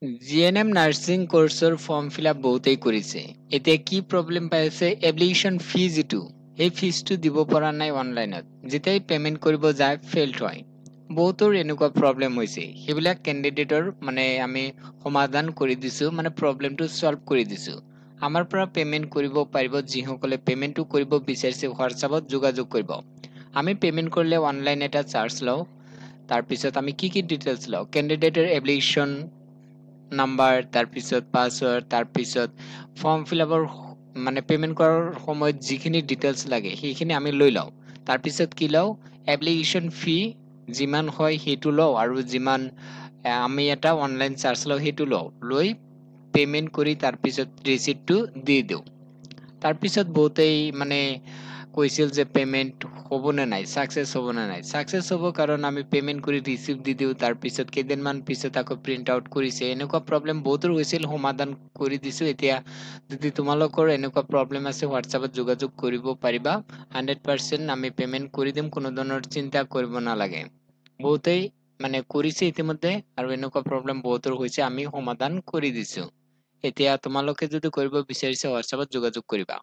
GNM nursing কোৰ্চৰ form fill up বহুতেই কৰিছে। এতিয়া কি প্ৰব্লেম পাই আছে, এপ্লিকেশ্যন ফি যিটো সেই ফিজটো দিব পৰা নাই অনলাইনত, যেতিয়াই পেমেন্ট কৰিব যায় ফেইল্ড হয়। বহুতৰ এনেকুৱা প্ৰব্লেম হৈছে, সেইবিলাক কেণ্ডিডেটৰ আমি সমাধান কৰি দিছো, প্ৰব্লেমটো সলভ কৰি দিছো। আমাৰ পৰা পেমেন্ট কৰিব পাৰিব, যিসকলে পেমেন্টটো কৰিব বিচাৰিছে হোৱাটছআপত যোগাযোগ কৰিব। আমি পেমেন্ট কৰিলে অনলাইন এটা চাৰ্জ লওঁ। তাৰপিছত আমি কি কি ডিটেইলছ লওঁ, কেণ্ডিডেটৰ এপ্লিকেশ্যন নাম্বাৰ, তাৰপিছত পাছৱৰ্ড, তাৰপিছত ফৰ্ম ফিল আপৰ পেমেন্ট কৰাৰ সময়ত যিখিনি ডিটেইলছ লাগে সেইখিনি আমি লৈ লওঁ। তাৰপিছত কি লওঁ, এপ্লিকেশ্যন ফি যিমান হয় সেইটো লওঁ, আৰু যিমান আমি এটা অনলাইন চাৰ্জ লওঁ সেইটো লওঁ, লৈ পেমেন্ট কৰি তাৰপিছত ৰিচিপ্টটো দি দিওঁ। তাৰপিছত বহুতেই কৈছিল যে পেমেন্ট হ'ব নে নাই, সাকসেস হ'ব নে নাই। সাকসেস হ'ব কাৰণ আমি পেমেন্ট কৰি ৰিচিপ্ট দি দিওঁ, তাৰপিছত কেইদিনমান পিছত আকৌ প্ৰিন্ট আউট কৰিছে। এনেকুৱা প্ৰব্লেম বহুতৰ হৈছিল, সমাধান কৰি দিছো। এতিয়া যদি তোমালোকৰ এনেকুৱা প্ৰব্লেম আছে হোৱাটছআপত যোগাযোগ কৰিব পাৰিবা। 100% আমি পেমেন্ট কৰি দিম, কোনো ধৰণৰ চিন্তা কৰিব নালাগে। বহুতেই কৰিছে ইতিমধ্যে, আৰু এনেকুৱা প্ৰব্লেম বহুতৰ হৈছে, আমি সমাধান কৰি দিছো। এতিয়া তোমালোকে যদি কৰিব বিচাৰিছা হোৱাটছআপত যোগাযোগ কৰিবা।